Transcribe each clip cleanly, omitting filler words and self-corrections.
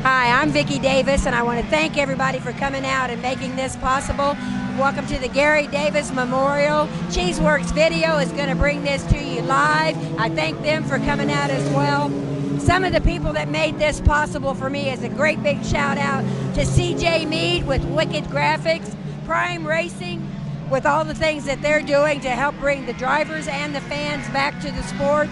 Hi, I'm Vicki Davis, and I want to thank everybody for coming out and making this possible. Welcome to the Gary Davis Memorial. Cheeseworks Video is going to bring this to you live. I thank them for coming out as well. Some of the people that made this possible for me is a great big shout out to CJ Mead with Wicked Graphics, Prime Racing, with all the things that they're doing to help bring the drivers and the fans back to the sports.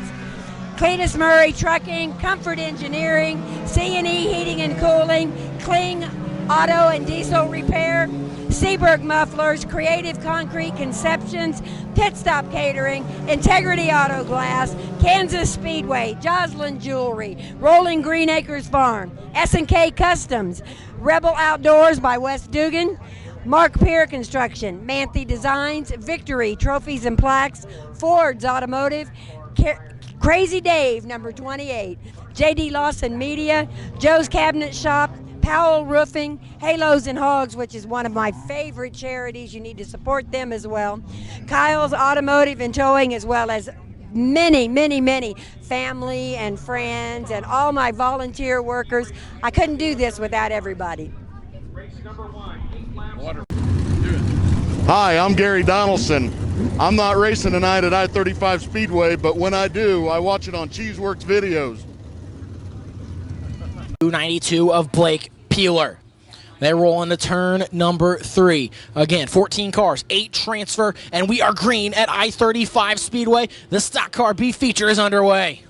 Cletus Murray Trucking, Comfort Engineering, C&E Heating and Cooling, Kling Auto and Diesel Repair, Seaberg Mufflers, Creative Concrete Conceptions, Pit Stop Catering, Integrity Auto Glass, Kansas Speedway, Joslyn Jewelry, Rolling Green Acres Farm, S&K Customs, Rebel Outdoors by West Dugan, Mark Peer Construction, Manthe Designs, Victory Trophies and Plaques, Ford's Automotive, Crazy Dave, number 28, J.D. Lawson Media, Joe's Cabinet Shop, Powell Roofing, Halos and Hogs, which is one of my favorite charities. You need to support them as well. Kyle's Automotive and Towing, as well as many, many, many family and friends and all my volunteer workers. I couldn't do this without everybody. Hi, I'm Gary Donaldson. I'm not racing tonight at I-35 Speedway, but when I do, I watch it on Cheeseworks Videos. 292 of Blake Peeler. They roll into turn number 3. Again, 14 cars, 8 transfer, and we are green at I-35 Speedway. The Stock Car B feature is underway.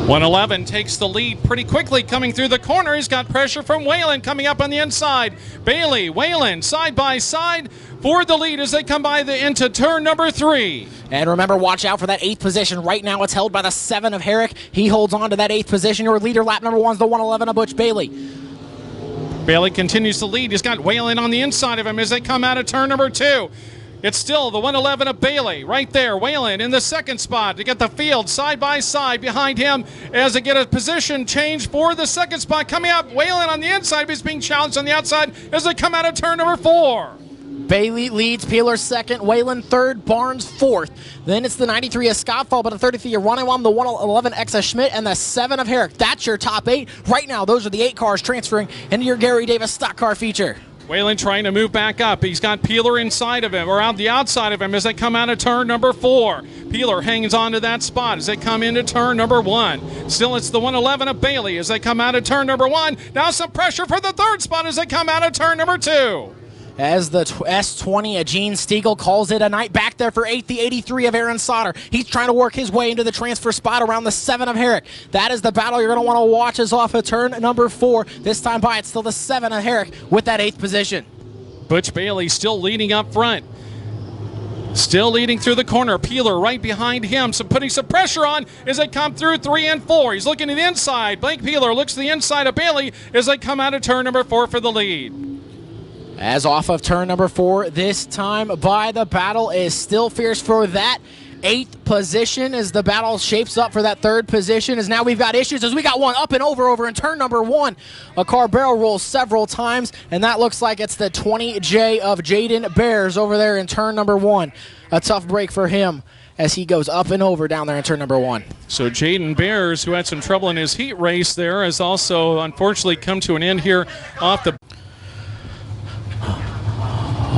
111 takes the lead pretty quickly coming through the corner. He's got pressure from Whalen coming up on the inside. Bailey, Whalen, side by side for the lead as they come by into turn number 3. And remember, watch out for that 8th position. Right now it's held by the 7 of Herrick. He holds on to that 8th position. Your leader lap number 1 is the 111 of Butch Bailey. Bailey continues to lead. He's got Whalen on the inside of him as they come out of turn number 2. It's still the 111 of Bailey right there. Whalen in the 2nd spot to get the field side by side behind him as they get a position change for the 2nd spot. Coming up, Whalen on the inside, he's being challenged on the outside as they come out of turn number 4. Bailey leads, Peeler 2nd, Whalen 3rd, Barnes 4th. Then it's the 93 of Scott, followed by the 33 of Ronewam, the 111 X of Schmidt, and the 7 of Herrick. That's your top 8. Right now, those are the 8 cars transferring into your Gary Davis Stock Car feature. Whalen trying to move back up. He's got Peeler inside of him, or out the outside of him as they come out of turn number 4. Peeler hangs on to that spot as they come into turn number 1. Still, it's the 111 of Bailey as they come out of turn number 1. Now some pressure for the 3rd spot as they come out of turn number 2. As the S20 of Gene Stiegel calls it a night back there for 8th, the 83 of Aaron Sauter. He's trying to work his way into the transfer spot around the 7 of Herrick. That is the battle you're going to want to watch is off of turn number 4. This time by, it's still the 7 of Herrick with that 8th position. Butch Bailey still leading up front. Still leading through the corner. Peeler right behind him. So putting some pressure on as they come through 3 and 4. He's looking to the inside. Blake Peeler looks to the inside of Bailey as they come out of turn number 4 for the lead. As off of turn number 4, this time by, the battle is still fierce for that 8th position as the battle shapes up for that 3rd position. As now we've got issues as we got one up and over in turn number 1. A car barrel rolls several times, and that looks like it's the 20J of Jaden Bears over there in turn number 1. A tough break for him as he goes up and over down there in turn number 1. So Jaden Bears, who had some trouble in his heat race there, has also unfortunately come to an end here off the...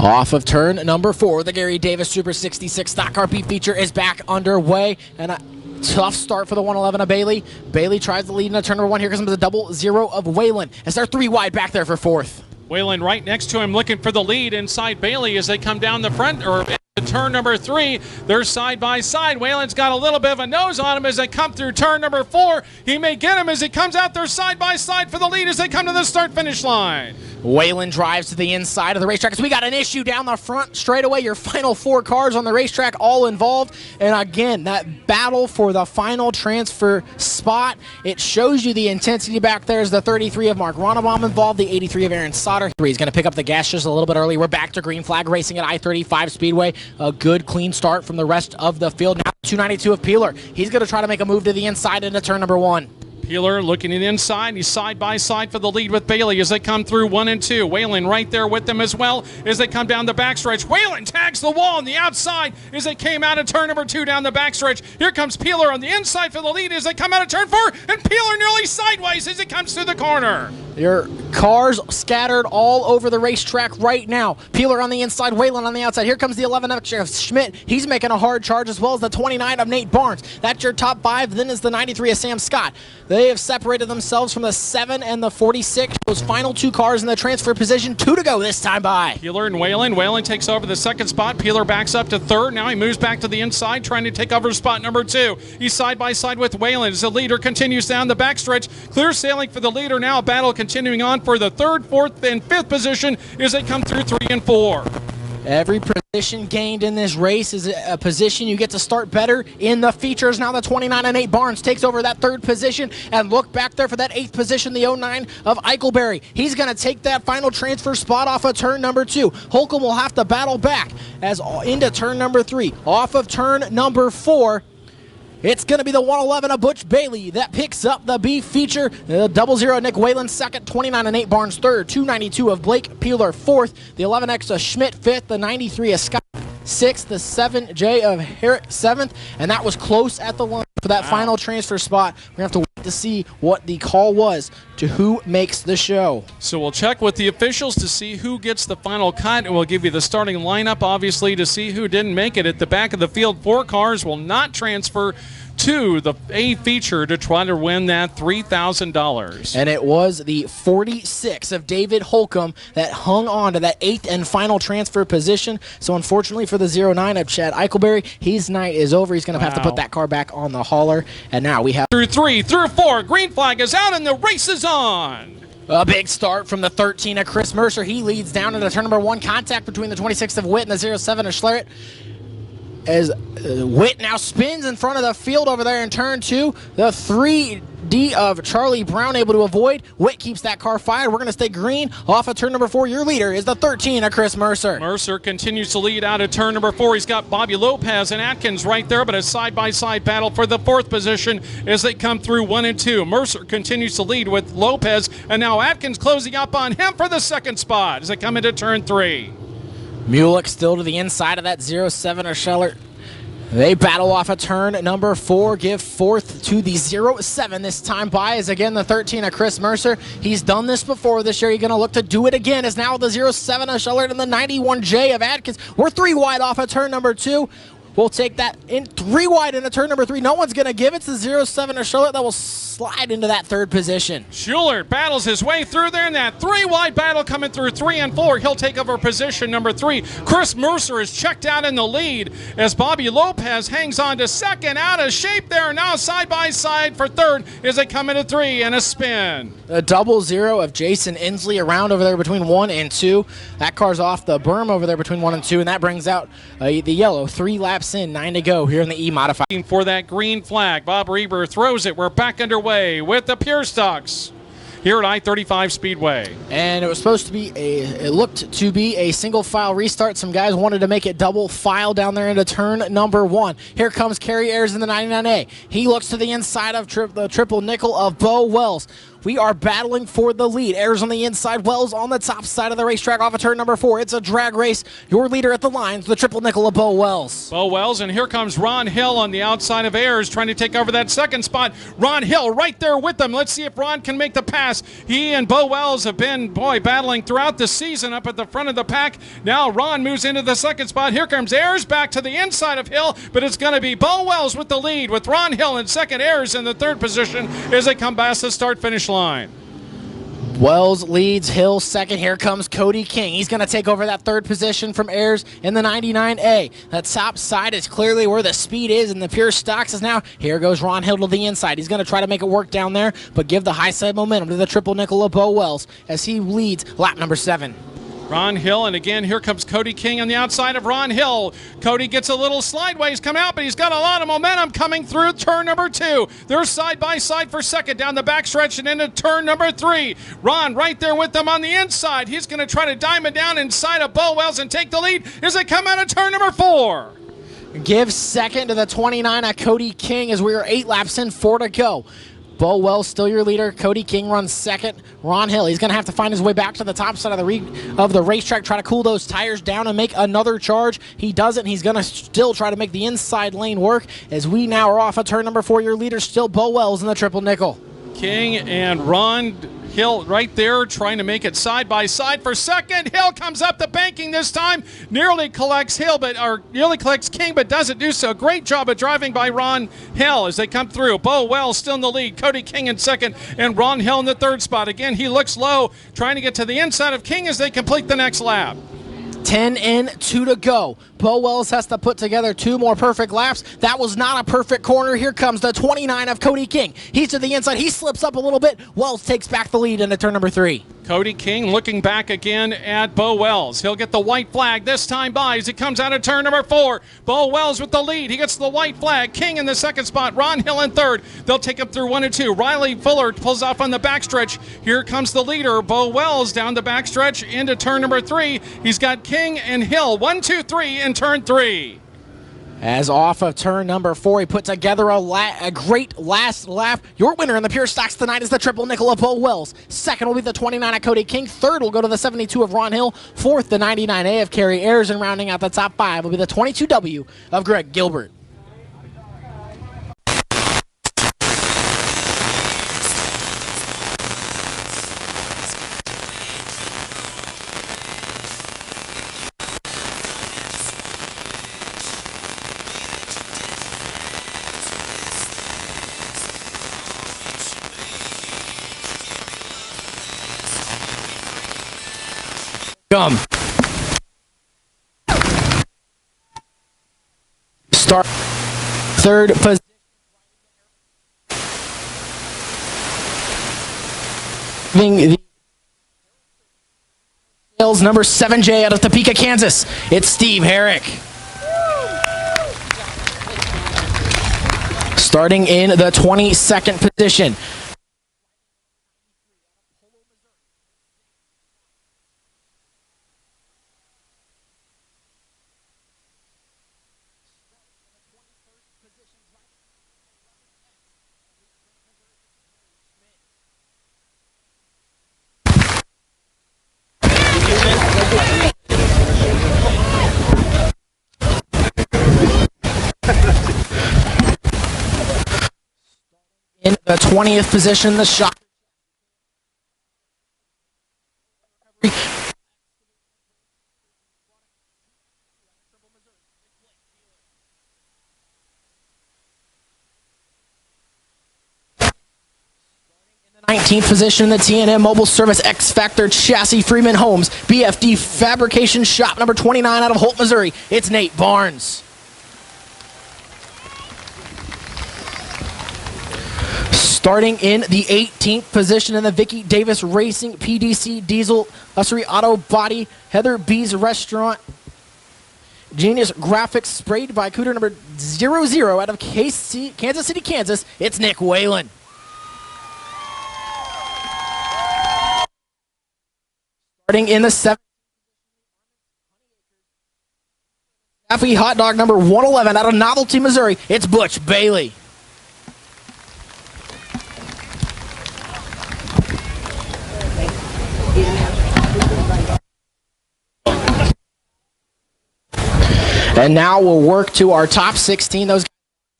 Off of turn number 4, the Gary Davis Super 66 Stock Car Beat feature is back underway, and a tough start for the 111 of Bailey. Bailey tries to lead into turn number 1. Here comes the 00 of Whalen as they're 3 wide back there for 4th. Whalen right next to him looking for the lead inside Bailey as they come down the front, or turn number 3. They're side by side. Whalen's got a little bit of a nose on him as they come through turn number 4. He may get him as he comes out there side by side for the lead as they come to the start-finish line. Whalen drives to the inside of the racetrack as we got an issue down the front straightaway. Your final 4 cars on the racetrack all involved. And again, that battle for the final transfer spot, it shows you the intensity back there. Is the 33 of Mark Ronnebaum involved, the 83 of Aaron Sauter. He's going to pick up the gas just a little bit early. We're back to green flag racing at I-35 Speedway. A good, clean start from the rest of the field. Now 292 of Peeler. He's going to try to make a move to the inside into turn number 1. Peeler looking to the inside. He's side by side for the lead with Bailey as they come through 1 and 2. Whalen right there with them as well as they come down the backstretch. Whalen tags the wall on the outside as they came out of turn number 2 down the backstretch. Here comes Peeler on the inside for the lead as they come out of turn 4, and Peeler nearly sideways as he comes through the corner. There are cars scattered all over the racetrack right now. Peeler on the inside, Whalen on the outside. Here comes the 11 of Schmidt. He's making a hard charge, as well as the 29 of Nate Barnes. That's your top 5. Then is the 93 of Sam Scott. They have separated themselves from the 7 and the 46. Those final 2 cars in the transfer position. 2 to go this time by. Peeler and Whalen. Whalen takes over the 2nd spot. Peeler backs up to 3rd. Now he moves back to the inside, trying to take over spot number 2. He's side by side with Whalen as the leader continues down the backstretch. Clear sailing for the leader now. Battle continuing on for the 3rd, 4th, and 5th position as they come through 3 and 4. Every position gained in this race is a position you get to start better in the features. Now the 29 and 8 Barnes takes over that 3rd position, and look back there for that 8th position, the 09 of Eichelberry. He's going to take that final transfer spot off of turn number 2. Holcomb will have to battle back as into turn number 3. Off of turn number 4, it's going to be the 111 of Butch Bailey that picks up the B feature. 00 Nick Whalen 2nd, 29 and 8 Barnes 3rd, 292 of Blake Peeler 4th, the 11X of Schmidt 5th, the 93 of Scott 6th, the 7J of Herrick 7th, and that was close at the line for that final transfer spot. We're going to have to wait to see what the call was to who makes the show. So we'll check with the officials to see who gets the final cut, and we'll give you the starting lineup, obviously, to see who didn't make it. At the back of the field, 4 cars will not transfer to the A feature to try to win that $3,000. And it was the 46 of David Holcomb that hung on to that 8th and final transfer position. So unfortunately for the 09 of Chad Eichelberry, his night is over. He's going to have to put that car back on the hauler. And now we have through 3, through 4. Green flag is out and the race is on. A big start from the 13 of Chris Mercer. He leads down into turn number 1. Contact between the 26 of Witt and the 07 of Schlereth. As Witt now spins in front of the field over there in turn 2. The 3D of Charlie Brown able to avoid. Witt keeps that car fired. We're going to stay green off of turn number 4. Your leader is the 13 of Chris Mercer. Mercer continues to lead out of turn number 4. He's got Bobby Lopez and Atkins right there, but a side-by-side battle for the 4th position as they come through 1 and 2. Mercer continues to lead with Lopez, and now Atkins closing up on him for the 2nd spot as they come into turn 3. Mulek still to the inside of that 07 of Scheller. They battle off of turn number 4, give 4th to the 07 this time by is again the 13 of Chris Mercer. He's done this before this year. He's going to look to do it again. Is now the 07 of Scheller and the 91J of Atkins. We're 3 wide off of turn number 2. We'll take that in 3 wide into turn number 3. No one's going to give it to 07 of Charlotte. That will slide into that 3rd position. Schuler battles his way through there in that 3 wide battle coming through 3 and 4. He'll take over position number 3. Chris Mercer is checked out in the lead as Bobby Lopez hangs on to 2nd, out of shape there. Now side by side for 3rd as they come into 3 and a spin. A 00 of Jason Inslee around over there between 1 and 2. That car's off the berm over there between 1 and 2, and that brings out the yellow. 3 laps in, 9 to go here in the E-Modified. For that green flag, Bob Reber throws it. We're back underway with the Pure Stocks here at I-35 Speedway. And it was supposed to be it looked to be a single file restart. Some guys wanted to make it double file down there into turn number 1. Here comes Kerry Ayers in the 99A. He looks to the inside of the triple nickel of Bo Wells. We are battling for the lead. Ayers on the inside, Wells on the top side of the racetrack off of turn number 4. It's a drag race. Your leader at the lines, the triple nickel of Bo Wells. Bo Wells, and here comes Ron Hill on the outside of Ayers trying to take over that 2nd spot. Ron Hill right there with them. Let's see if Ron can make the pass. He and Bo Wells have been, battling throughout the season up at the front of the pack. Now Ron moves into the 2nd spot. Here comes Ayers back to the inside of Hill, but it's going to be Bo Wells with the lead with Ron Hill in 2nd, Ayers in the 3rd position as they come past the start-finish line. Wells leads, Hill 2nd. Here comes Cody King. He's going to take over that 3rd position from Ayers in the 99A. That top side is clearly where the speed is, and the Pure Stocks is now. Here goes Ron Hill to the inside. He's going to try to make it work down there, but give the high side momentum to the triple nickel of Bo Wells as he leads lap number 7. Ron Hill, and again, here comes Cody King on the outside of Ron Hill. Cody gets a little slideways come out, but he's got a lot of momentum coming through turn number 2. They're side by side for 2nd down the backstretch and into turn number 3. Ron right there with them on the inside. He's going to try to diamond down inside of Bo Wells and take the lead as they come out of turn number 4. Give 2nd to the 29 of Cody King as we are 8 laps in, 4 to go. Bo Wells still your leader. Cody King runs second. Ron Hill, he's going to have to find his way back to the top side of the racetrack, try to cool those tires down and make another charge. He doesn't. He's going to still try to make the inside lane work as we now are off of turn number 4. Your leader still Bo Wells in the triple nickel. King and Ron Hill right there trying to make it side by side for second. Hill comes up the banking this time. Nearly collects King, but doesn't do so. Great job of driving by Ron Hill as they come through. Bo Wells still in the lead. Cody King in second and Ron Hill in the third spot. Again, he looks low, trying to get to the inside of King as they complete the next lap. 10 and 2 to go. Bo Wells has to put together 2 more perfect laps. That was not a perfect corner. Here comes the 29 of Cody King. He's to the inside. He slips up a little bit. Wells takes back the lead into turn number 3. Cody King looking back again at Bo Wells. He'll get the white flag this time by as he comes out of turn number 4. Bo Wells with the lead. He gets the white flag. King in the second spot. Ron Hill in third. They'll take him through 1 and 2. Riley Fuller pulls off on the backstretch. Here comes the leader, Bo Wells, down the backstretch into turn number 3. He's got King and Hill 1, 2, 3 in turn 3. As off of turn number 4, he put together a great last lap. Your winner in the pure stocks tonight is the triple nickel of Bo Wells. Second will be the 29 of Cody King. Third will go to the 72 of Ron Hill. Fourth, the 99A of Kerry Ayers. And rounding out the top 5 will be the 22W of Greg Gilbert. Start third position. The number 7J out of Topeka, Kansas. It's Steve Herrick. Starting in the 22nd position. In the 20th position, the shot. In the 19th position, the TNM Mobile Service X Factor Chassis Freeman Homes BFD Fabrication Shop number 29 out of Holt, Missouri. It's Nate Barnes. Starting in the 18th position in the Vicky Davis Racing PDC Diesel Luxury Auto Body Heather B's Restaurant Genius Graphics sprayed by Cooter number 00 out of Kansas City, Kansas. It's Nick Whalen. Starting in the 7th. Happy Hot Dog number 111 out of Novelty, Missouri. It's Butch Bailey. And now we'll work to our top 16. Those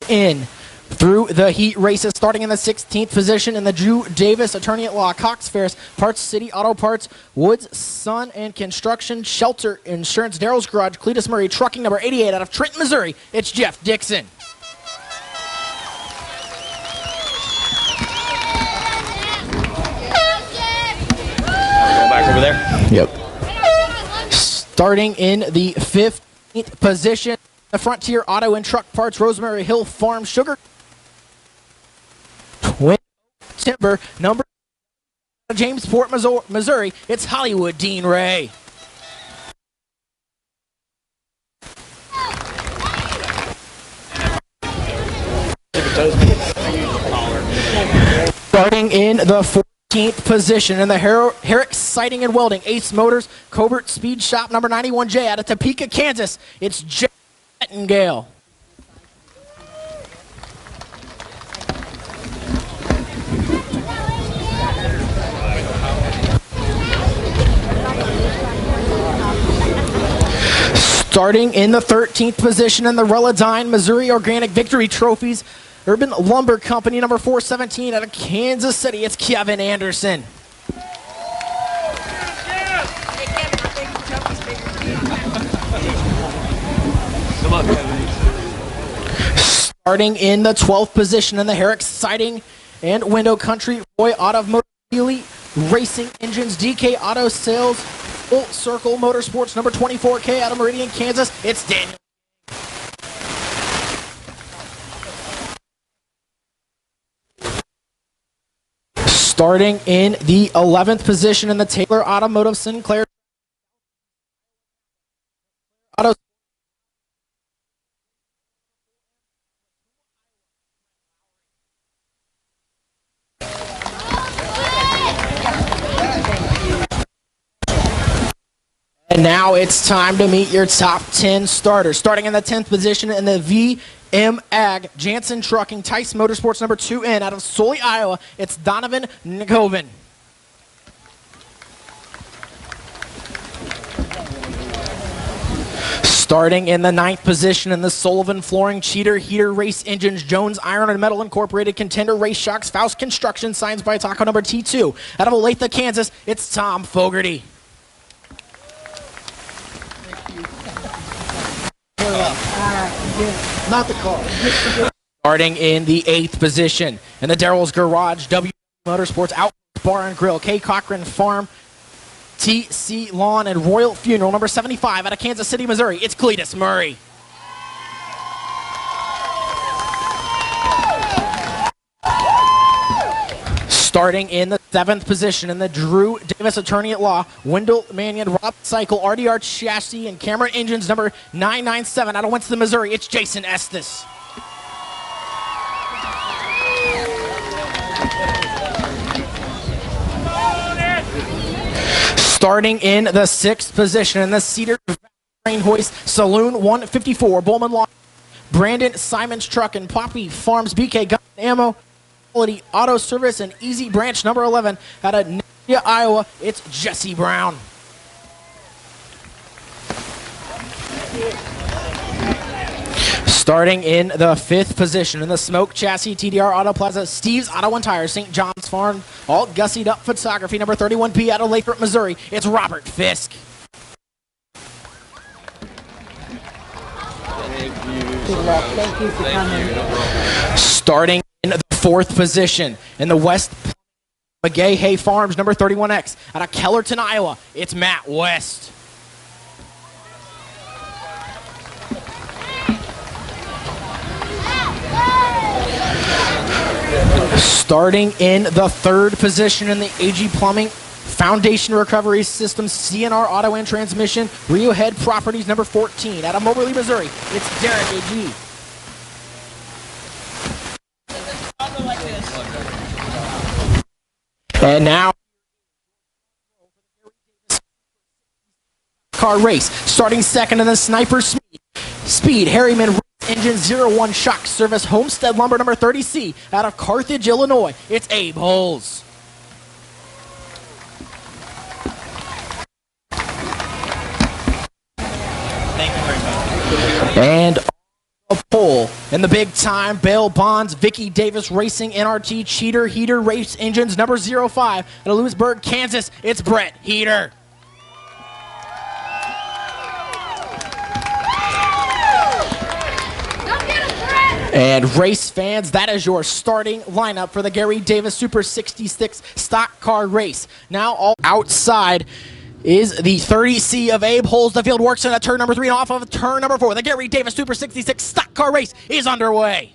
in through the heat races, starting in the 16th position in the Drew Davis Attorney at Law Cox Ferris Parts City Auto Parts Woods Sun and Construction Shelter Insurance Daryl's Garage Cletus Murray Trucking number 88 out of Trenton, Missouri. It's Jeff Dixon. Going back over there? Yep. Starting in the 15th position, the Frontier Auto and Truck Parts Rosemary Hill Farm Sugar Twin Timber number Jamesport, Missouri. It's Hollywood Dean Ray. Starting in the 14th position in the Herrick Sighting and Welding Ace Motors Cobert Speed Shop number 91J out of Topeka, Kansas. It's Jay Nightingale. Starting in the 13th position in the Relodyne Missouri Organic Victory Trophies, Urban Lumber Company, number 417 out of Kansas City, it's Kevin Anderson. Starting in the 12th position in the Herrick Siding and Window Country, Roy Automotive Elite Racing Engines, DK Auto Sales, Full Circle Motorsports, number 24K out of Meridian, Kansas, it's Daniel. Starting in the 11th position in the Taylor Automotive Sinclair Auto. And now it's time to meet your top 10 starters. Starting in the 10th position in the VM Ag Jansen Trucking Tice Motorsports number 2N out of Sully, Iowa, it's Donovan Nicoven. Starting in the 9th position in the Sullivan Flooring Cheater Heater Race Engines Jones Iron and Metal Incorporated Contender Race Shocks Faust Construction signs by Taco number T2 out of Olathe, Kansas, it's Tom Fogarty. Not the car. Starting in the 8th position in the Darrell's Garage W Motorsports Out Bar and Grill K Cochran Farm TC Lawn and Royal Funeral number 75 out of Kansas City, Missouri, it's Cletus Murray. Starting in the 7th position in the Drew Davis Attorney at Law, Wendell Mannion, Rob Cycle, RDR Chassis and Camera Engines, number 997 out of Winston, Missouri, it's Jason Estes. Starting in the 6th position in the Cedar Train Hoist Saloon 154, Bowman Law, Brandon Simon's Truck and Poppy Farms, BK Gun Ammo, Quality Auto Service and Easy Branch number 11 out of Nebraska, Iowa, it's Jesse Brown. Starting in the 5th position in the Smoke Chassis TDR Auto Plaza, Steve's Auto and Tire, St. John's Farm, all gussied up photography, number 31P out of Lathrop, Missouri, it's Robert Fisk. Good luck. Thank you for coming. Starting in the 4th position in the West McGay Hay Farms, number 31X out of Kellerton, Iowa, it's Matt West. Starting in the 3rd position in the AG Plumbing Foundation Recovery Systems CNR Auto and Transmission Rio Head Properties number 14 out of Moberly, Missouri, it's Derek AG. And now car race, starting second in the Sniper Speed Harriman Engine 01 Shock Service Homestead Lumber number 30C out of Carthage, Illinois, it's Abe Holes. Thank you very much. And a pole in the big time Bale Bonds Vicky Davis Racing NRT Cheater Heater Race Engines number 05 out of Lewisburg, Kansas, it's Brett Heater. And race fans, that is your starting lineup for the Gary Davis Super 66 stock car race. Now all outside is the 30C of Abe Holes. The field works in a turn number 3 and off of turn number 4. The Gary Davis Super 66 stock car race is underway.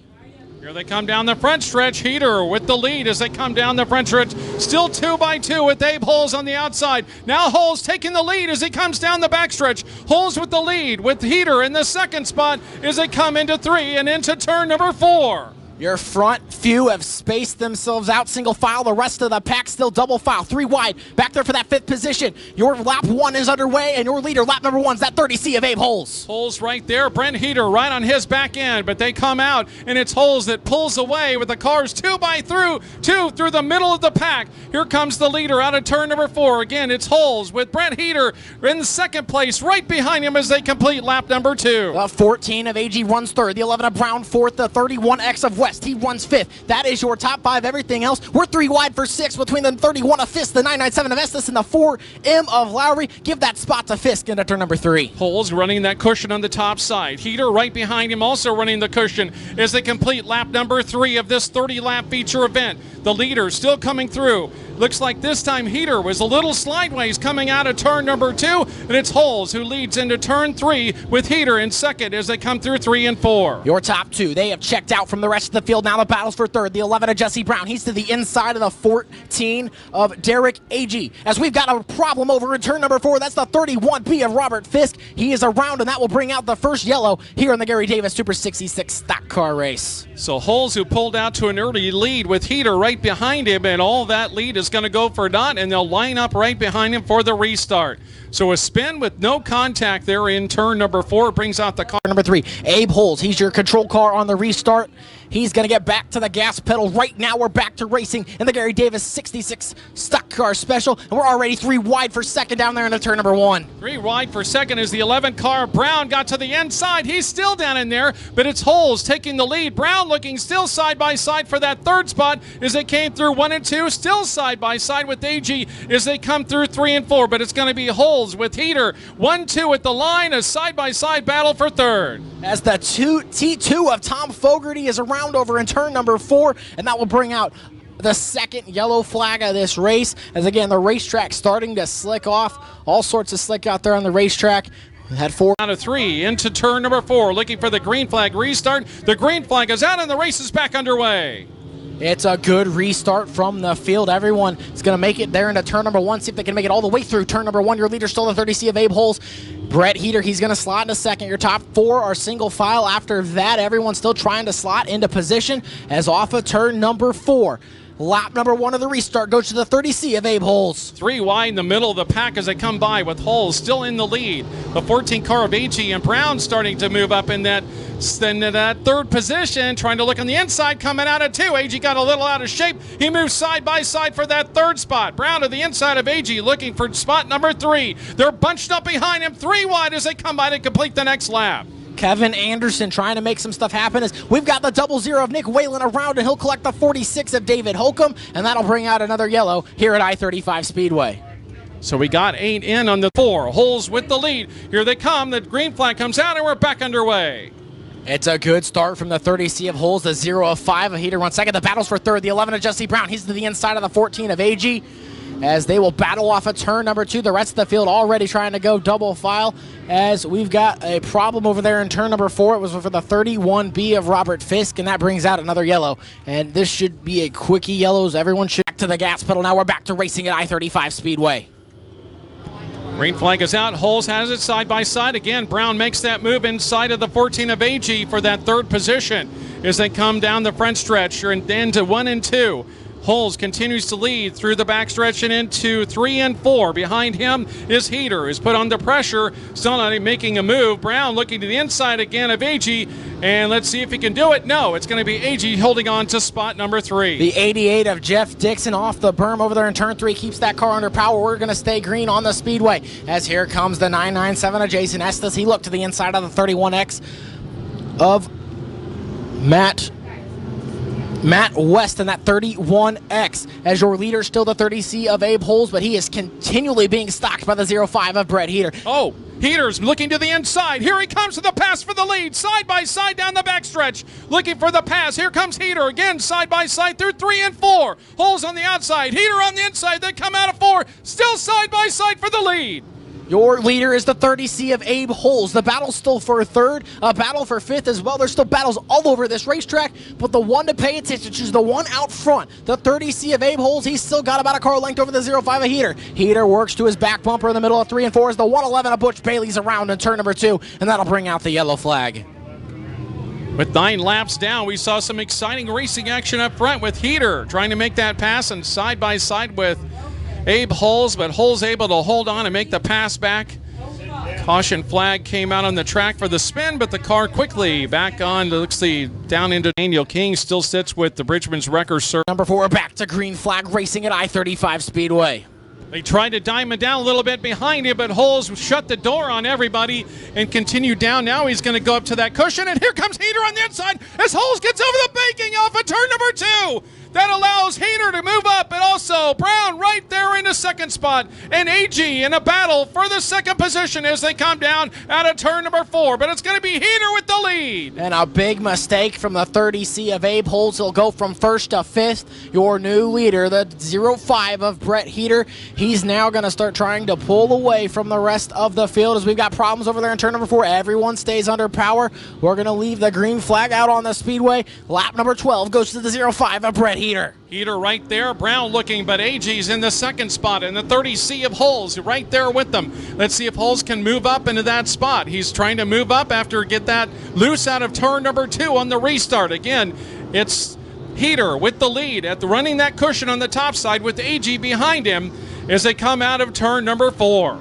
Here they come down the front stretch. Heater with the lead as they come down the front stretch. Still 2 by 2 with Abe Holes on the outside. Now Holes taking the lead as he comes down the backstretch. Holes with the lead with Heater in the second spot as they come into 3 and into turn number 4. Your front few have spaced themselves out single file. The rest of the pack still double file. 3 wide. Back there for that 5th position. Your lap 1 is underway, and your leader, lap number 1, is that 30C of Abe Holes. Holes right there. Brent Heater right on his back end, but they come out, and it's Holes that pulls away with the cars 2 through the middle of the pack. Here comes the leader out of turn number 4. Again, it's Holes with Brent Heater in 2nd place right behind him as they complete lap number 2. The 14 of AG runs 3rd. The 11 of Brown 4th. The 31X of West, he runs 5th. That is your top 5. Everything else, we're 3 wide for 6 between the 31 of Fisk, the 997 of Estes, and the 4M of Lowry. Give that spot to Fisk into turn number 3. Holes running that cushion on the top side. Heater right behind him also running the cushion as they complete lap number 3 of this 30-lap feature event. The leader still coming through. Looks like this time Heater was a little slideways coming out of turn number 2, and it's Holes who leads into turn 3 with Heater in 2nd as they come through 3 and 4. Your top 2, they have checked out from the rest of the field. Now the battles for 3rd. The 11 of Jesse Brown. He's to the inside of the 14 of Derek Agee. As we've got a problem over in turn number 4, that's the 31B of Robert Fisk. He is around, and that will bring out the first yellow here in the Gary Davis Super 66 stock car race. So Holes, who pulled out to an early lead with Heater right behind him, and all that lead is going to go for naught, and they'll line up right behind him for the restart. So a spin with no contact there in turn number 4 brings out the car. Number 3, Abe Holes. He's your control car on the restart. He's going to get back to the gas pedal. Right now, we're back to racing in the Gary Davis 66 Stock Car Special, and we're already 3 wide for 2nd down there in the turn number 1. 3 wide for 2nd is the 11 car. Brown got to the inside. He's still down in there, but it's Holes taking the lead. Brown looking still side by side for that 3rd spot as they came through 1 and 2. Still side by side with AG as they come through 3 and 4, but it's going to be Holes with Heater 1-2 at the line. A side by side battle for 3rd. As the T2 of Tom Fogarty is around over in turn number 4, and that will bring out the 2nd yellow flag of this race. As again, the racetrack starting to slick off. All sorts of slick out there on the racetrack. We had 4 out of 3 into turn number 4, looking for the green flag restart. The green flag is out and the race is back underway. It's a good restart from the field. Everyone is going to make it there into turn number 1. See if they can make it all the way through turn number 1. Your leader still the 30C of Abe Holes. Brett Heater, he's going to slot into 2nd. Your top 4 are single file. After that, everyone's still trying to slot into position as off of turn number 4. Lap number 1 of the restart goes to the 30C of Abe Holes. 3 wide in the middle of the pack as they come by with Holes still in the lead. The 14 car of AG and Brown starting to move up in that 3rd position, trying to look on the inside, coming out of 2. AG got a little out of shape. He moves side by side for that 3rd spot. Brown to the inside of AG looking for spot number 3. They're bunched up behind him 3 wide as they come by to complete the next lap. Kevin Anderson trying to make some stuff happen as we've got the 00 of Nick Whalen around, and he'll collect the 46 of David Holcomb, and that'll bring out another yellow here at I-35 Speedway. So we got 8 in on the 4. Holes with the lead. Here they come. The green flag comes out, and we're back underway. It's a good start from the 30C of Holes, the 0 of 5 of Heater runs 2nd. The battle's for 3rd. The 11 of Jesse Brown. He's to the inside of the 14 of AG. As they will battle off of turn number 2. The rest of the field already trying to go double file as we've got a problem over there in turn number 4. It was for the 31B of Robert Fisk, and that brings out another yellow. And this should be a quickie yellows. Everyone should back to the gas pedal. Now we're back to racing at I-35 Speedway. Green flag is out. Holes has it side by side. Again, Brown makes that move inside of the 14 of AG for that 3rd position as they come down the front stretch and into 1 and 2. Holes continues to lead through the backstretch and into 3 and 4. Behind him is Heater, who's put under pressure, still not making a move. Brown looking to the inside again of AG, and let's see if he can do it. No, it's going to be AG holding on to spot number 3. The 88 of Jeff Dixon off the berm over there in turn 3 keeps that car under power. We're going to stay green on the speedway as here comes the 997 of Jason Estes. He looked to the inside of the 31X of Matt West in that 31X as your leader, still the 30C of Abe Holes, but he is continually being stalked by the 05 of Brett Heater. Oh, Heater's looking to the inside. Here he comes to the pass for the lead. Side by side down the backstretch. Looking for the pass. Here comes Heater again side by side through 3 and 4. Holes on the outside. Heater on the inside. They come out of 4. Still side by side for the lead. Your leader is the 30C of Abe Holes. The battle's still for 3rd, a battle for 5th as well. There's still battles all over this racetrack, but the one to pay attention to is the one out front. The 30C of Abe Holes, he's still got about a car length over the 05 of Heater. Heater works to his back bumper in the middle of 3 and 4 as the 111 of Butch Bailey's around in turn number 2, and that'll bring out the yellow flag. With 9 laps down, we saw some exciting racing action up front with Heater trying to make that pass and side by side with Abe Hulls, but Hulls able to hold on and make the pass back. Caution flag came out on the track for the spin, but the car quickly back on, looks down into Daniel King, still sits with the Bridgman's Wrecker Circle. Number 4 back to green flag racing at I-35 Speedway. They tried to diamond down a little bit behind him, but Hulls shut the door on everybody and continued down. Now he's going to go up to that cushion, and here comes Heater on the inside as Hulls gets over the banking off of turn number 2. That allows Heater to move up, and also Brown right there in the second spot. And AG in a battle for the second position as they come down out of turn number 4. But it's going to be Heater with the lead. And a big mistake from the 30C of Abe Holtz. He'll go from 1st to 5th. Your new leader, the 05 of Brett Heater. He's now going to start trying to pull away from the rest of the field as we've got problems over there in turn number 4. Everyone stays under power. We're going to leave the green flag out on the speedway. Lap number 12 goes to the 05 of Brett Heater. Heater right there, Brown looking, but AG's in the second spot, and the 30C of Hulls right there with them. Let's see if Hulls can move up into that spot. He's trying to move up after get that loose out of turn number 2 on the restart. Again, it's Heater with the lead at running that cushion on the top side with AG behind him as they come out of turn number 4.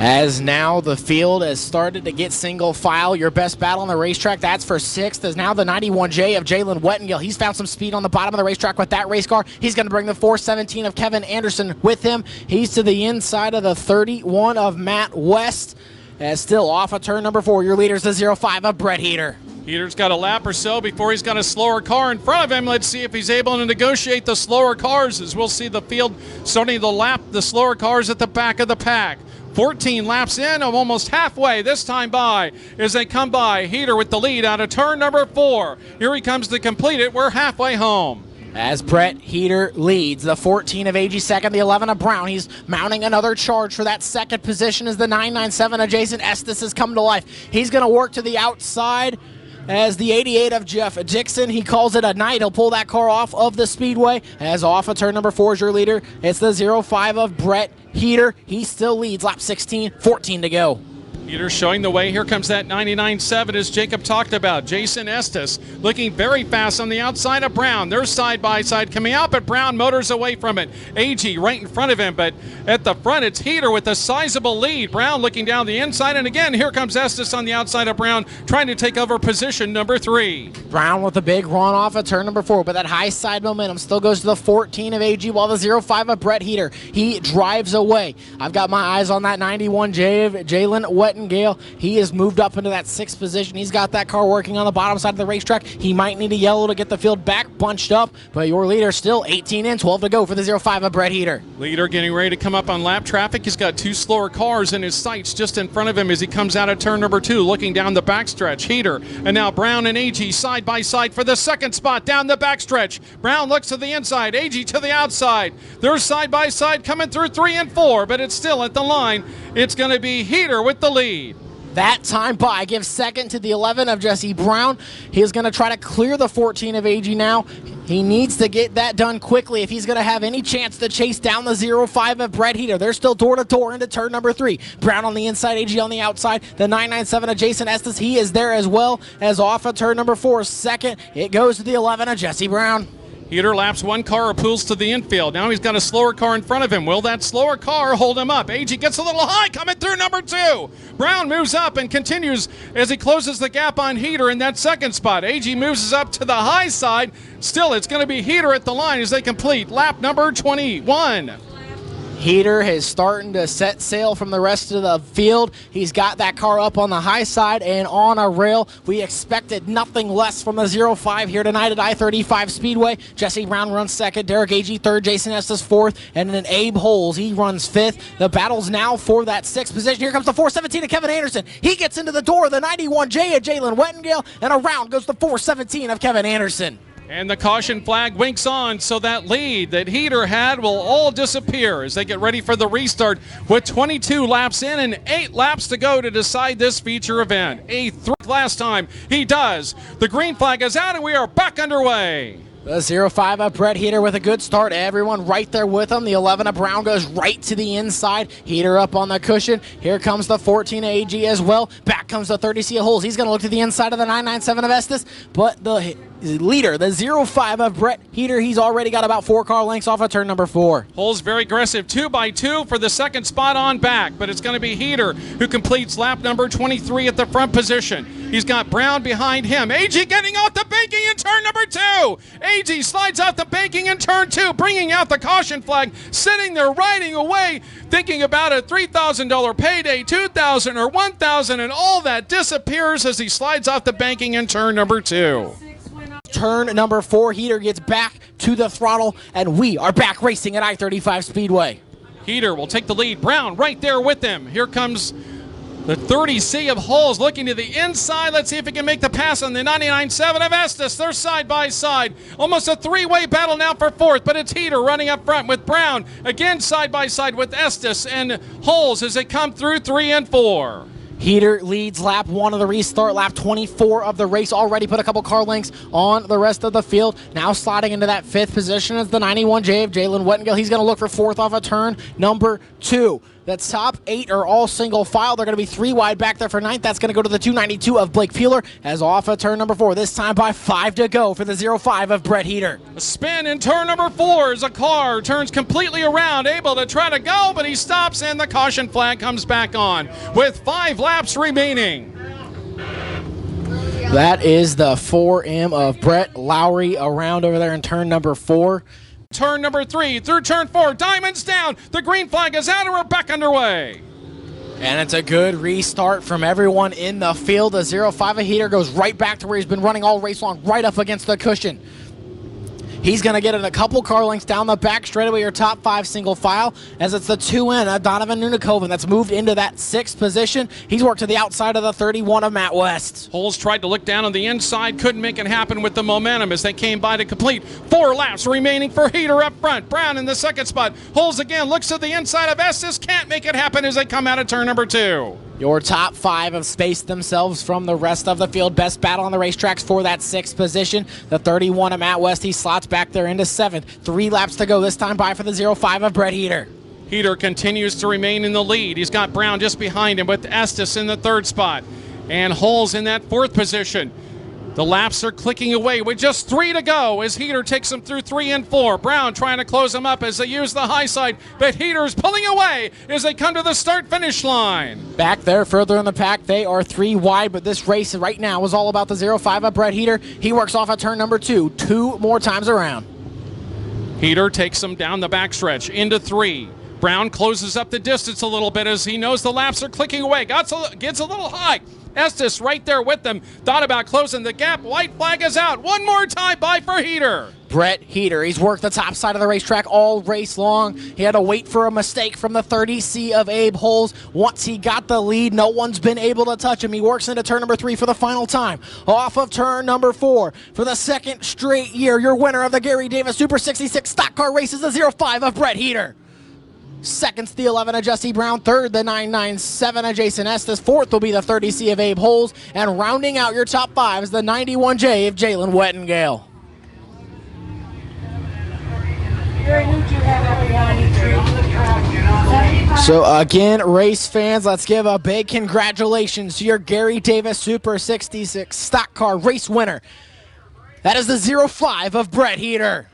As now the field has started to get single file. Your best battle on the racetrack, that's for 6th, is now the 91J of Jalen Wettengill. He's found some speed on the bottom of the racetrack with that race car. He's going to bring the 417 of Kevin Anderson with him. He's to the inside of the 31 of Matt West. As still off of turn number 4, your leader's the 05 of Brett Heater. Heater's got a lap or so before he's got a slower car in front of him. Let's see if he's able to negotiate the slower cars as we'll see the field starting to lap the slower cars at the back of the pack. 14 laps in, almost halfway this time by as they come by. Heater with the lead out of turn number 4. Here he comes to complete it. We're halfway home. As Brett Heater leads, the 14 of AG second, the 11 of Brown. He's mounting another charge for that second position as the 997 of Jason Estes has come to life. He's going to work to the outside as the 88 of Jeff Dixon. He calls it a night. He'll pull that car off of the speedway. As off of turn number 4 is your leader. It's the 05 of Brett Heater. He still leads lap 16, 14 to go. Heater showing the way. Here comes that 99.7 as Jacob talked about. Jason Estes looking very fast on the outside of Brown. They're side by side coming out, but Brown motors away from it. AG right in front of him, but at the front it's Heater with a sizable lead. Brown looking down the inside, and again here comes Estes on the outside of Brown trying to take over position number 3. Brown with a big run off of turn number 4, but that high side momentum still goes to the 14 of AG while the 05 of Brett Heater, he drives away. I've got my eyes on that 91J of Jalen Wettengill. He has moved up into that 6th position. He's got that car working on the bottom side of the racetrack. He might need a yellow to get the field back bunched up, but your leader still 18 in, 12 to go for the 05 of Brett Heater. Leader getting ready to come up on lap traffic. He's got 2 slower cars in his sights just in front of him as he comes out of turn number 2, looking down the backstretch. Heater and now Brown and AG side by side for the second spot down the backstretch. Brown looks to the inside, AG to the outside. They're side by side coming through 3 and 4, but it's still at the line. It's going to be Heater with the lead. That time by gives second to the 11 of Jesse Brown. He's going to try to clear the 14 of AG now. He needs to get that done quickly if he's going to have any chance to chase down the 05 of Brett Heater. They're still door to door into turn number 3. Brown on the inside, AG on the outside. The 997 of Jason Estes, he is there as well as off of turn number 4. Second, it goes to the 11 of Jesse Brown. Heater laps 1 car, pulls to the infield. Now he's got a slower car in front of him. Will that slower car hold him up? AG gets a little high coming through number 2. Brown moves up and continues as he closes the gap on Heater in that second spot. AG moves up to the high side. Still, it's going to be Heater at the line as they complete lap number 21. Heater is starting to set sail from the rest of the field. He's got that car up on the high side and on a rail. We expected nothing less from the 05 here tonight at I-35 Speedway. Jesse Brown runs second, Derek Agee third, Jason Estes fourth, and then Abe Holes, he runs fifth. The battle's now for that 6th position. Here comes the 417 of Kevin Anderson. He gets into the door, the 91J of Jalen Wettengill, and around goes the 417 of Kevin Anderson. And the caution flag winks on, so that lead that Heater had will all disappear as they get ready for the restart with 22 laps in and 8 laps to go to decide this feature event. A last time he does. The green flag is out and we are back underway. The 05 of Brett Heater with a good start. Everyone right there with him. The 11 of Brown goes right to the inside. Heater up on the cushion. Here comes the 14 of AG as well. Back comes the 30C of Holes. He's going to look to the inside of the 997 of Estes. But the leader, the 05 of Brett Heater, he's already got about 4 car lengths off of turn number 4. Holes very aggressive, 2x2 for the second spot on back, but it's going to be Heater who completes lap number 23 at the front position. He's got Brown behind him. AG getting off the banking in turn number 2. AG slides out the banking in turn 2, bringing out the caution flag, sitting there riding away, thinking about a $3,000 payday, $2,000 or $1,000, and all that disappears as he slides off the banking in turn number 2. Turn number 4, Heater gets back to the throttle, and we are back racing at I-35 Speedway. Heater will take the lead. Brown right there with him. Here comes the 30C of Holes looking to the inside. Let's see if he can make the pass on the 99.7 of Estes. They're side by side. Almost a three-way battle now for fourth, but it's Heater running up front with Brown. Again side by side with Estes and Holes as they come through 3 and 4. Heater leads lap 1 of the restart, lap 24 of the race. Already put a couple car lengths on the rest of the field. Now sliding into that 5th position is the 91J of Jalen Wettengale. He's going to look for 4th off of turn number 2. The top 8 are all single file. They're going to be 3 wide back there for 9th. That's going to go to the 292 of Blake Peeler as off of turn number 4. This time by 5 to go for the 05 of Brett Heater. A spin in turn number 4 as a car turns completely around, able to try to go, but he stops and the caution flag comes back on with 5 laps remaining. That is the 4M of Brett Lowry around over there in turn number 4. Turn number 3 through turn 4. Diamonds down. The green flag is out and we're back underway. And it's a good restart from everyone in the field. The 05 of Heater goes right back to where he's been running all race long, right up against the cushion. He's going to get in a couple car lengths down the back straightaway, your top 5 single file, as it's the 2N of Donovan Nunakoven that's moved into that 6th position. He's worked to the outside of the 31 of Matt West. Holes tried to look down on the inside, couldn't make it happen with the momentum as they came by to complete 4 laps remaining for Heater up front. Brown in the 2nd spot. Holes again, looks to the inside of Estes, can't make it happen as they come out of turn number 2. Your top 5 have spaced themselves from the rest of the field. Best battle on the racetracks for that 6th position. The 31 of Matt West, he slots back there into 7th. 3 laps to go, this time by for the 05 of Brett Heater. Heater continues to remain in the lead. He's got Brown just behind him with Estes in the 3rd spot. And Holes in that 4th position. The laps are clicking away with just 3 to go as Heater takes them through 3 and 4. Brown trying to close them up as they use the high side, but Heater's pulling away as they come to the start-finish line. Back there further in the pack, they are 3 wide, but this race right now is all about the 05 of Brett Heater. He works off at turn number 2, 2 more times around. Heater takes them down the backstretch into 3. Brown closes up the distance a little bit as he knows the laps are clicking away. Gets a little high. Estes right there with them. Thought about closing the gap. White flag is out. One more time by for Heater. Brett Heater, he's worked the top side of the racetrack all race long. He had to wait for a mistake from the 30C of Abe Holes. Once he got the lead, no one's been able to touch him. He works into turn number 3 for the final time. Off of turn number 4 for the 2nd straight year, your winner of the Gary Davis Super 66 Stock Car Races, the 05 of Brett Heater. 2nd's the 11 of Jesse Brown. 3rd, the 997 of Jason Estes. 4th will be the 30C of Abe Holes. And rounding out your top 5 is the 91J of Jalen Wettengale. So again, race fans, let's give a big congratulations to your Gary Davis Super 66 Stock Car Race winner. That is the 05 of Brett Heater.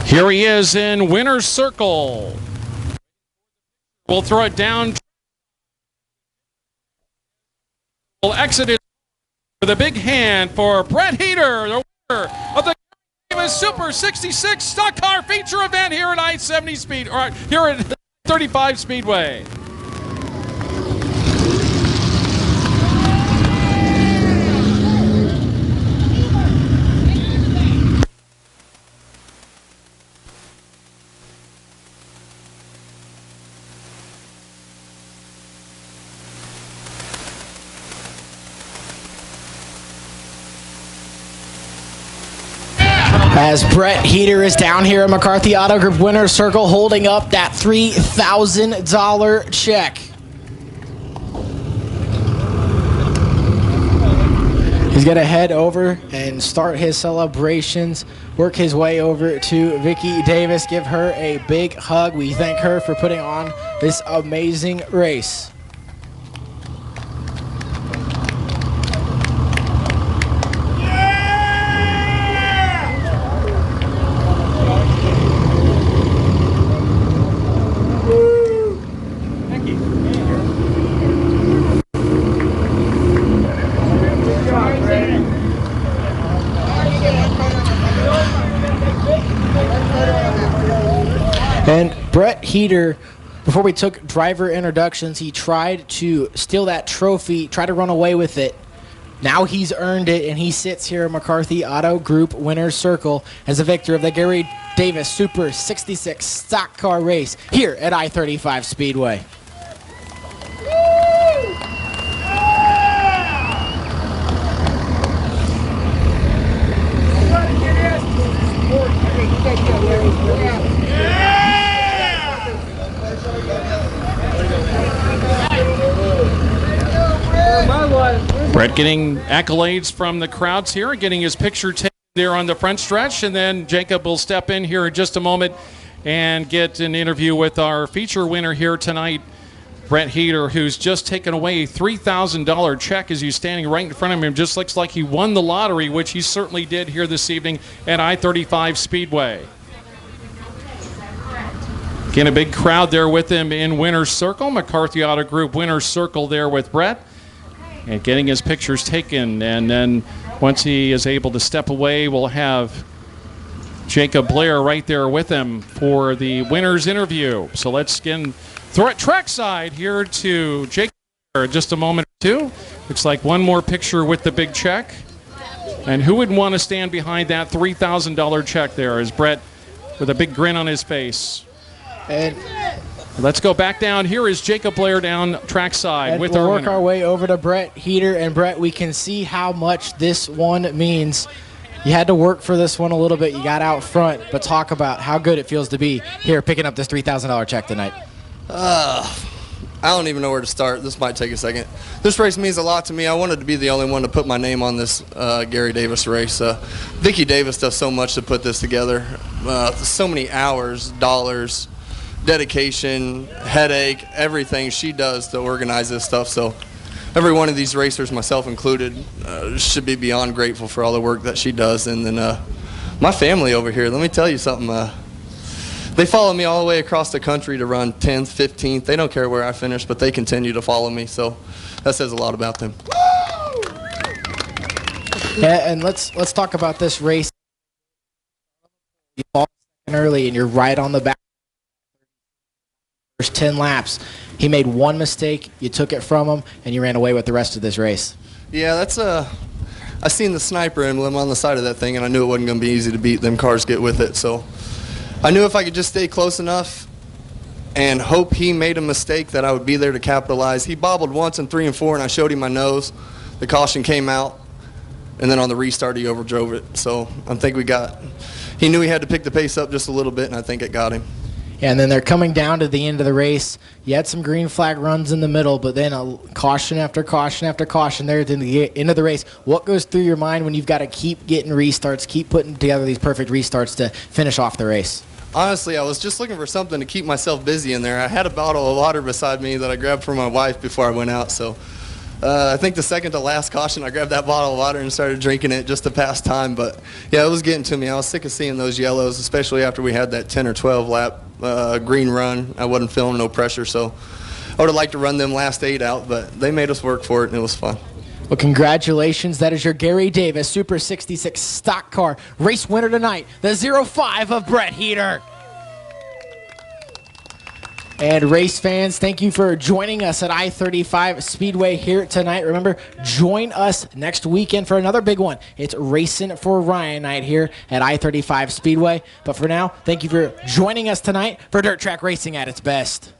Here he is in winner's circle. We'll throw it down. We'll exit it with a big hand for Brett Heater, the winner of the Davis Super 66 Stock Car Feature event here at I-70 Speed, or here at 35 Speedway. As Brett Heater is down here at McCarthy Auto Group Winner's Circle holding up that $3,000 check. He's going to head over and start his celebrations, work his way over to Vicki Davis, give her a big hug. We thank her for putting on this amazing race. And Brett Heater, before we took driver introductions, he tried to steal that trophy, tried to run away with it. Now he's earned it, and he sits here in McCarthy Auto Group Winner's Circle as a victor of the Gary Davis Super 66 Stock Car Race here at I-35 Speedway. Brett getting accolades from the crowds here, getting his picture taken there on the front stretch, and then Jacob will step in here in just a moment and get an interview with our feature winner here tonight, Brett Heater, who's just taken away a $3,000 check as he's standing right in front of him. Just looks like he won the lottery, which he certainly did here this evening at I-35 Speedway. Again, a big crowd there with him in Winner's Circle. McCarthy Auto Group Winner's Circle there with Brett, and getting his pictures taken. And then once he is able to step away, we'll have Jacob Blair right there with him for the winner's interview. So let's throw it trackside here to Jacob Blair in just a moment or two. Looks like one more picture with the big check. And who would want to stand behind that $3,000 check there, as Brett with a big grin on his face. And let's go back down. Here is Jacob Blair down trackside with we'll our work winner. our way over to Brett Heater. And Brett, we can see how much this one means. You had to work for this one a little bit. You got out front, but talk about how good it feels to be here picking up this $3,000 check tonight. I don't even know where to start. This might take a second. This race means a lot to me. I wanted to be the only one to put my name on this Gary Davis race. Vicki Davis does so much to put this together. So many hours, dollars, dedication, headache, everything she does to organize this stuff. So every one of these racers, myself included, should be beyond grateful for all the work that she does. And then my family over here, let me tell you something. They follow me all the way across the country to run 10th, 15th. They don't care where I finish, but they continue to follow me. So that says a lot about them. Yeah, and let's talk about this race. You fall early, and you're right on the back. First 10 laps. He made one mistake, you took it from him, and you ran away with the rest of this race. Yeah, that's I seen the sniper emblem on the side of that thing, and I knew it wasn't going to be easy to beat. Them cars get with it. So I knew if I could just stay close enough and hope he made a mistake that I would be there to capitalize. He bobbled once in 3 and 4, and I showed him my nose. The caution came out, and then on the restart he overdrove it. So I think he knew he had to pick the pace up just a little bit, and I think it got him. Yeah, and then they're coming down to the end of the race. You had some green flag runs in the middle, but then a caution after caution after caution there at the end of the race. What goes through your mind when you've got to keep getting restarts, keep putting together these perfect restarts to finish off the race? Honestly, I was just looking for something to keep myself busy in there. I had a bottle of water beside me that I grabbed for my wife before I went out. So I think the second to last caution, I grabbed that bottle of water and started drinking it just to pass time. But, yeah, it was getting to me. I was sick of seeing those yellows, especially after we had that 10 or 12 lap green run. I wasn't feeling no pressure, so I would have liked to run them last 8 out, but they made us work for it, and it was fun. Well, congratulations. That is your Gary Davis Super 66 stock car race winner tonight, the 05 of Brett Heater. And race fans, thank you for joining us at I-35 Speedway here tonight. Remember, join us next weekend for another big one. It's Racing for Ryan night here at I-35 Speedway. But for now, thank you for joining us tonight for Dirt Track Racing at its best.